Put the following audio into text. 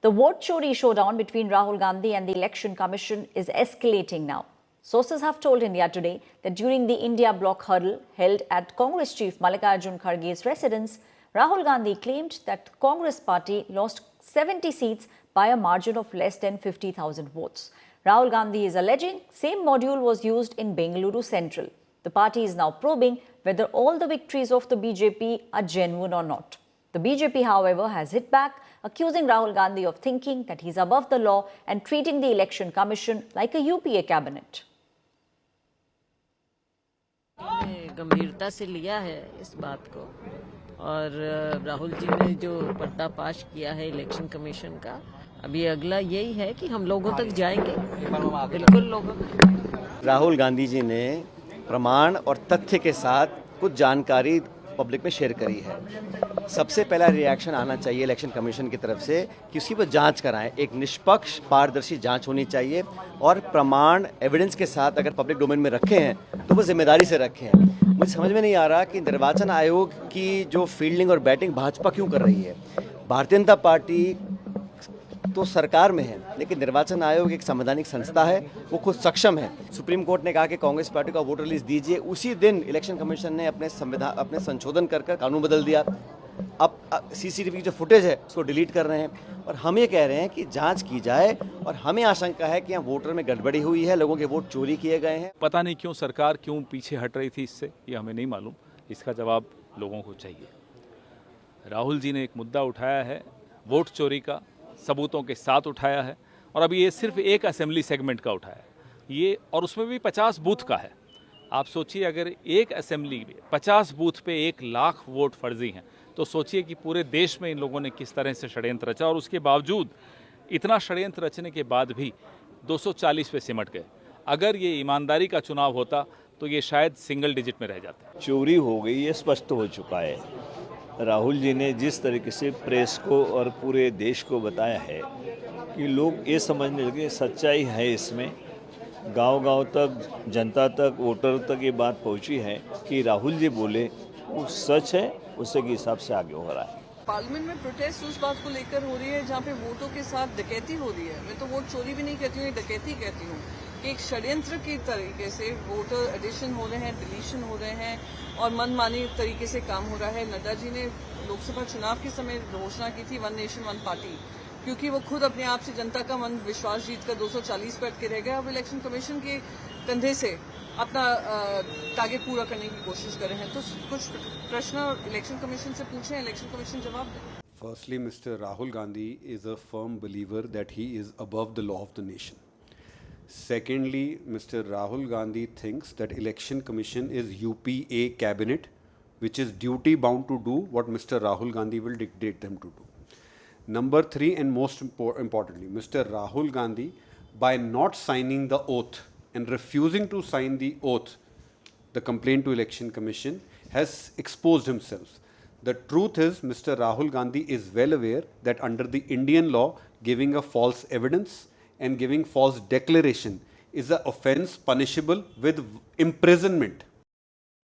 The vote chori showdown between Rahul Gandhi and the Election Commission is escalating now. Sources have told India Today that during the India bloc huddle held at Congress chief Mallikarjun Kharge's residence, Rahul Gandhi claimed that the Congress party lost 70 seats by a margin of less than 50,000 votes. Rahul Gandhi is alleging same module was used in Bengaluru Central. The party is now probing whether all the victories of the BJP are genuine or not. The BJP, however, has hit back, accusing Rahul Gandhi of thinking that he's above the law and treating the Election Commission like a UPA cabinet. गंभीरता से लिया है इस बात को और राहुल जी ने जो पर्दाफाश किया है इलेक्शन कमीशन का, अभी अगला यही है कि हम लोगों तक जाएंगे, बिल्कुल लोगों तक। राहुल गांधी जी ने प्रमाण और तथ्य के साथ कुछ जानकारी पब्लिक में शेयर करी है। सबसे पहला रिएक्शन आना चाहिए इलेक्शन कमीशन की तरफ से कि उसकी पर जांच कराएं, एक निष्पक्ष पारदर्शी जांच होनी चाहिए और प्रमाण एविडेंस के साथ अगर पब्लिक डोमेन में रखे हैं तो वो जिम्मेदारी से रखे हैं। मुझे समझ में नहीं आ रहा कि निर्वाचन आयोग की जो फील्डिंग और बैटिंग भाजपा क्यों कर रही है। भारतीय जनता पार्टी तो सरकार में है, लेकिन निर्वाचन आयोग एक संवैधानिक संस्था है, वो खुद सक्षम है। सुप्रीम कोर्ट ने कहा कि कांग्रेस पार्टी का वोटर लिस्ट दीजिए, उसी दिन इलेक्शन कमीशन ने अपने संशोधन कर कानून बदल दिया। अब सीसीटीवी की जो फुटेज है उसको डिलीट कर रहे हैं और हम ये कह रहे हैं कि जांच की जाए और हमें आशंका है कि यहाँ वोटर में गड़बड़ी हुई है, लोगों के वोट चोरी किए गए हैं। पता नहीं क्यों सरकार क्यों पीछे हट रही थी इससे, ये हमें नहीं मालूम। इसका जवाब लोगों को चाहिए। राहुल जी ने एक मुद्दा उठाया है वोट चोरी का, सबूतों के साथ उठाया है और अभी ये सिर्फ एक असेंबली सेगमेंट का उठाया है ये, और उसमें भी 50 बूथ का है। आप सोचिए अगर एक असेंबली में 50 बूथ पे 1 लाख वोट फर्जी हैं तो सोचिए कि पूरे देश में इन लोगों ने किस तरह से षड्यंत्र रचा, और उसके बावजूद इतना षड्यंत्र रचने के बाद भी 240 पे सिमट गए। अगर ये ईमानदारी का चुनाव होता तो ये शायद सिंगल डिजिट में रह जाते। चोरी हो गई ये स्पष्ट हो चुका है। राहुल जी ने जिस तरीके से प्रेस को और पूरे देश को बताया है कि लोग ये समझने लगे सच्चाई है इसमें, गांव-गांव तक, जनता तक, वोटर तक ये बात पहुंची है कि राहुल जी बोले वो सच है, उसी के हिसाब से आगे हो रहा है। पार्लियामेंट में प्रोटेस्ट उस बात को लेकर हो रही है जहाँ पे वोटों के साथ डकैती हो रही है। मैं तो वोट चोरी भी नहीं कहती हूँ, डकैती कहती हूँ कि एक षड्यंत्र की तरीके से वोटर एडिशन हो रहे हैं, डिलीशन हो रहे हैं और मनमानी तरीके से काम हो रहा है। नड्डा जी ने लोकसभा चुनाव के समय घोषणा की थी 1 नेशन 1 पार्टी, क्योंकि वो खुद अपने आप से जनता का मन विश्वास जीत कर 240 पर अटके रह गए। अब इलेक्शन कमीशन के कंधे से अपना टारगेट पूरा करने की कोशिश कर रहे हैं। तो कुछ प्रश्न इलेक्शन कमीशन से पूछें, इलेक्शन कमीशन जवाब दें। Firstly, Mr. Rahul Gandhi is a firm believer that he is above the law of the nation. Secondly, Mr. Rahul Gandhi thinks that Election Commission is UPA cabinet, which is duty bound to do what Mr. Rahul Gandhi will dictate them to do. Number 3, and most importantly, Mr. Rahul Gandhi, by not signing the oath and refusing to sign the oath, the complaint to Election Commission, has exposed himself. The truth is, Mr. Rahul Gandhi is well aware that under the Indian law, giving a false evidence and giving false declaration is an offence punishable with imprisonment